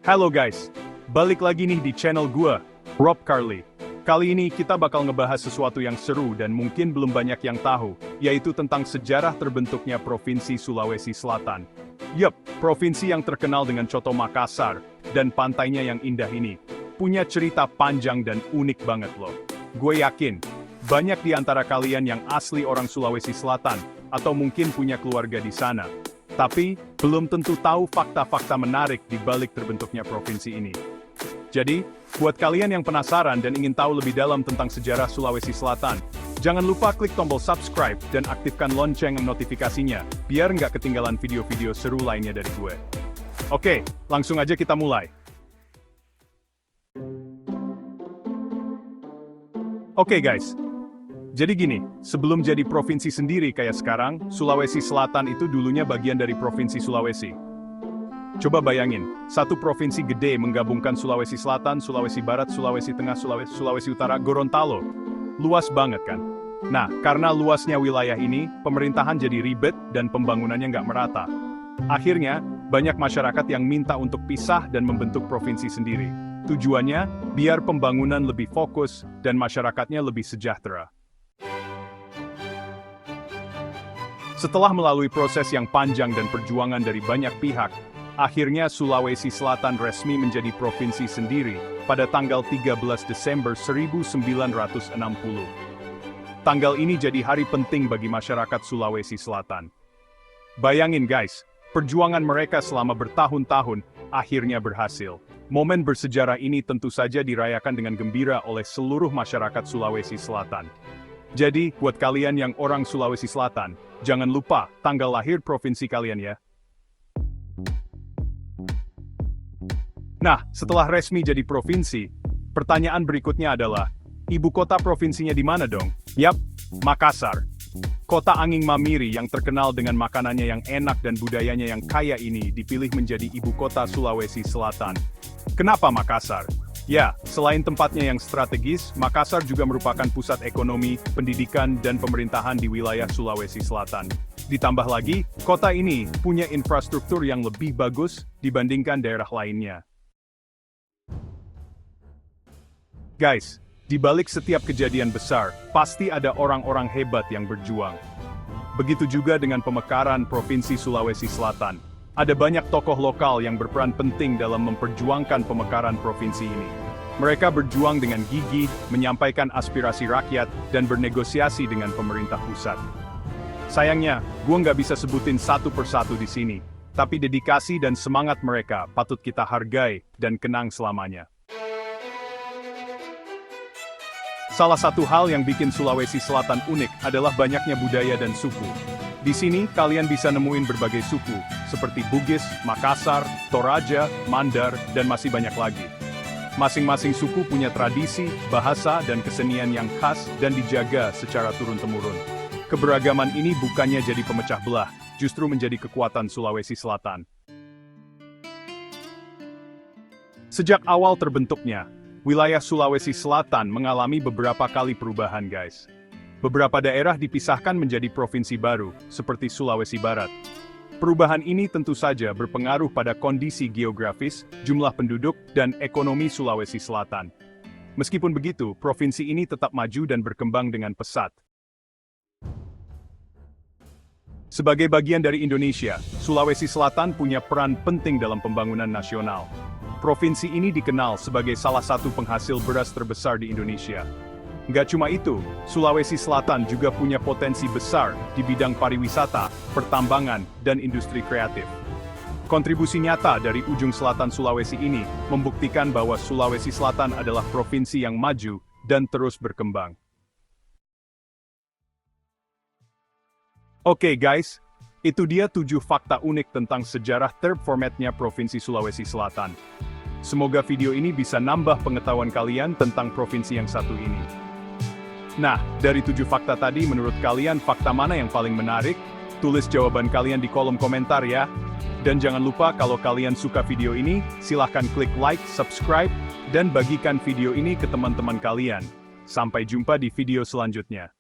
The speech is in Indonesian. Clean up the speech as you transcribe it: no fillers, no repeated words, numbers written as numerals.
Halo guys, balik lagi nih di channel gua, Rob Carly. Kali ini kita bakal ngebahas sesuatu yang seru dan mungkin belum banyak yang tahu, yaitu tentang sejarah terbentuknya Provinsi Sulawesi Selatan. Yup, provinsi yang terkenal dengan Coto Makassar, dan pantainya yang indah ini, punya cerita panjang dan unik banget loh. Gue yakin, banyak di antara kalian yang asli orang Sulawesi Selatan, atau mungkin punya keluarga di sana. Tapi, belum tentu tahu fakta-fakta menarik di balik terbentuknya provinsi ini. Jadi, buat kalian yang penasaran dan ingin tahu lebih dalam tentang sejarah Sulawesi Selatan, jangan lupa klik tombol subscribe dan aktifkan lonceng notifikasinya, biar nggak ketinggalan video-video seru lainnya dari gue. Oke, langsung aja kita mulai. Oke guys, jadi gini, sebelum jadi provinsi sendiri kayak sekarang, Sulawesi Selatan itu dulunya bagian dari Provinsi Sulawesi. Coba bayangin, satu provinsi gede menggabungkan Sulawesi Selatan, Sulawesi Barat, Sulawesi Tengah, Sulawesi Utara, Gorontalo. Luas banget kan? Nah, karena luasnya wilayah ini, pemerintahan jadi ribet dan pembangunannya nggak merata. Akhirnya, banyak masyarakat yang minta untuk pisah dan membentuk provinsi sendiri. Tujuannya, biar pembangunan lebih fokus dan masyarakatnya lebih sejahtera. Setelah melalui proses yang panjang dan perjuangan dari banyak pihak, akhirnya Sulawesi Selatan resmi menjadi provinsi sendiri pada tanggal 13 Desember 1960. Tanggal ini jadi hari penting bagi masyarakat Sulawesi Selatan. Bayangin guys, perjuangan mereka selama bertahun-tahun akhirnya berhasil. Momen bersejarah ini tentu saja dirayakan dengan gembira oleh seluruh masyarakat Sulawesi Selatan. Jadi, buat kalian yang orang Sulawesi Selatan, jangan lupa tanggal lahir provinsi kalian ya. Nah, setelah resmi jadi provinsi, pertanyaan berikutnya adalah, ibu kota provinsinya di mana dong? Yap, Makassar. Kota Angin Mamiri yang terkenal dengan makanannya yang enak dan budayanya yang kaya ini dipilih menjadi ibu kota Sulawesi Selatan. Kenapa Makassar? Ya, selain tempatnya yang strategis, Makassar juga merupakan pusat ekonomi, pendidikan, dan pemerintahan di wilayah Sulawesi Selatan. Ditambah lagi, kota ini punya infrastruktur yang lebih bagus dibandingkan daerah lainnya. Guys, di balik setiap kejadian besar, pasti ada orang-orang hebat yang berjuang. Begitu juga dengan pemekaran Provinsi Sulawesi Selatan. Ada banyak tokoh lokal yang berperan penting dalam memperjuangkan pemekaran provinsi ini. Mereka berjuang dengan gigih, menyampaikan aspirasi rakyat, dan bernegosiasi dengan pemerintah pusat. Sayangnya, gua nggak bisa sebutin satu persatu di sini, tapi dedikasi dan semangat mereka patut kita hargai dan kenang selamanya. Salah satu hal yang bikin Sulawesi Selatan unik adalah banyaknya budaya dan suku. Di sini, kalian bisa nemuin berbagai suku, seperti Bugis, Makassar, Toraja, Mandar, dan masih banyak lagi. Masing-masing suku punya tradisi, bahasa, dan kesenian yang khas dan dijaga secara turun-temurun. Keberagaman ini bukannya jadi pemecah belah, justru menjadi kekuatan Sulawesi Selatan. Sejak awal terbentuknya, wilayah Sulawesi Selatan mengalami beberapa kali perubahan guys. Beberapa daerah dipisahkan menjadi provinsi baru, seperti Sulawesi Barat. Perubahan ini tentu saja berpengaruh pada kondisi geografis, jumlah penduduk, dan ekonomi Sulawesi Selatan. Meskipun begitu, provinsi ini tetap maju dan berkembang dengan pesat. Sebagai bagian dari Indonesia, Sulawesi Selatan punya peran penting dalam pembangunan nasional. Provinsi ini dikenal sebagai salah satu penghasil beras terbesar di Indonesia. Nggak cuma itu, Sulawesi Selatan juga punya potensi besar di bidang pariwisata, pertambangan, dan industri kreatif. Kontribusi nyata dari ujung selatan Sulawesi ini membuktikan bahwa Sulawesi Selatan adalah provinsi yang maju dan terus berkembang. Oke guys, itu dia 7 fakta unik tentang sejarah terformatnya Provinsi Sulawesi Selatan. Semoga video ini bisa nambah pengetahuan kalian tentang provinsi yang satu ini. Nah, dari 7 fakta tadi menurut kalian fakta mana yang paling menarik? Tulis jawaban kalian di kolom komentar ya. Dan jangan lupa kalau kalian suka video ini, silahkan klik like, subscribe, dan bagikan video ini ke teman-teman kalian. Sampai jumpa di video selanjutnya.